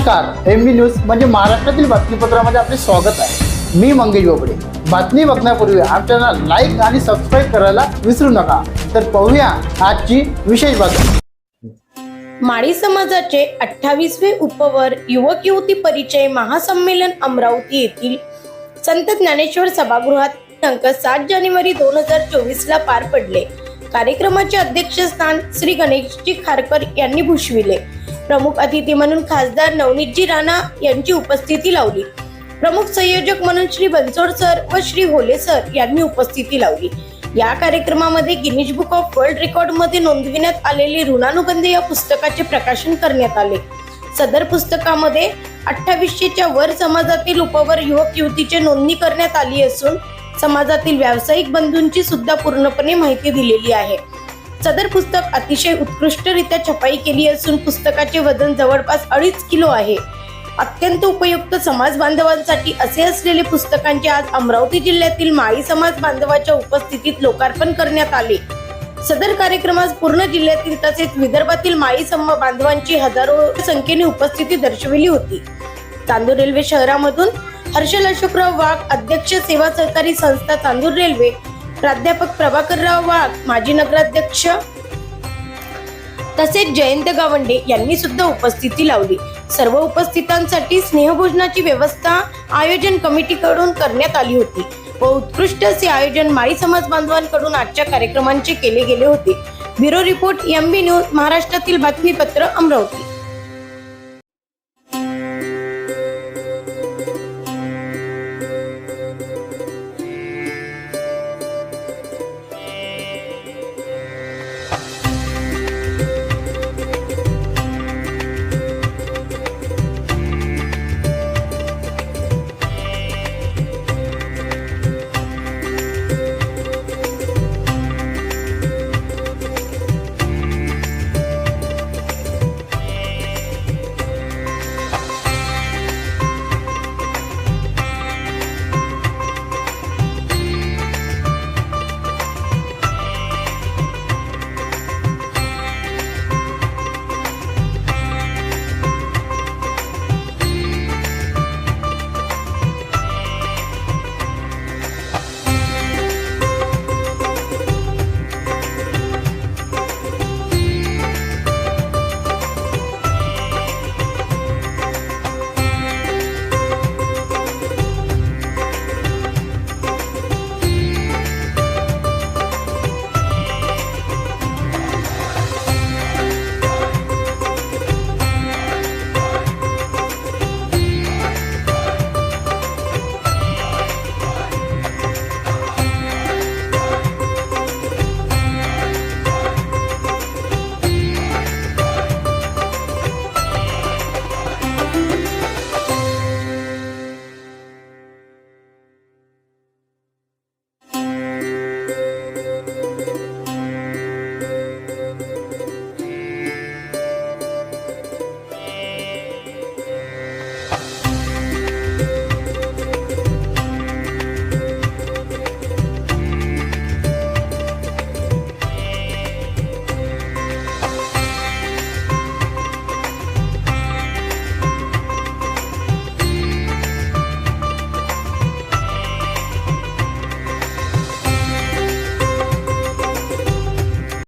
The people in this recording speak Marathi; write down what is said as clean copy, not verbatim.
नमस्कार, एमबी न्यूज म्हणजे महाराष्ट्रातील बातमीपत्रामध्ये आपले स्वागत आहे। मी मंगेश बोबडे। बातमी बघण्यापूर्वी आमच्या चॅनल लाईक आणि सबस्क्राईब करायला विसरू नका। तर पाहूया आजची विशेष बातमी। माळी समाजाचे 28वे उपवर युवक युवती परिचय महासंमेलन अमरावती येथील संत ज्ञानेश्वर सभागृहात दिनांक 7 जानेवारी 2024 ला पार पडले। कार्यक्रमाचे अध्यक्षस्थान श्री गणेशजी खारकर यांनी भूषविले। प्रमुख अतिथी म्हणून खासदार नवनीतजी राणा यांची उपस्थिती लावली। प्रमुख संयोजक म्हणून श्री बनसोड सर व श्री होले सर यांनी उपस्थिती लावली। या कार्यक्रमामध्ये Guinness book of world record मध्ये नोंदविण्यात आलेले ऋणानुबंध या पुस्तकाचे प्रकाशन करण्यात आले। सदर पुस्तकामध्ये 2800च्या वर समाजातील उपवर युवक युवतीची नोंदणी करण्यात आली असून समाजातील व्यावसायिक बंधूंची सुद्धा पूर्णपणे माहिती दिलेली आहे। सदर पुस्तक अतिशय उत्कृष्टरित्या छपाई केली असून पुस्तकाचे वजन जवळपास 2.5 किलो आहे। अत्यंत उपयुक्त समाज बांधवांसाठी असे असलेले पुस्तकांचे आज अमरावती जिल्ह्यातील माळी समाज बांधवाच्या उपस्थितीत लोकार्पण करण्यात आले। सदर कार्यक्रमास पूर्ण जिल्ह्यातील तसेच विदर्भातील माळी समाज बांधवांची हजारो संख्येने उपस्थिती दर्शविली होती। चांदूर रेल्वे शहरामधून हर्षल अशोकराव वाघ, अध्यक्ष सेवा सहकारी संस्था चांदूर रेल्वे, प्राध्यापक प्रभाकरराव वाघ, माजी नगराध्यक्ष तसेच जयंत गावंडे यांनी सुद्धा उपस्थिती लावली। सर्व उपस्थितांसाठी स्नेहभोजनाची व्यवस्था आयोजन कमिटीकडून करण्यात आली होती व उत्कृष्ट असे आयोजन माळी समाज बांधवांकडून आजच्या कार्यक्रमांचे केले गेले होते। ब्युरो रिपोर्ट, एमबी न्यूज, महाराष्ट्रातील बातमीपत्र, अमरावती।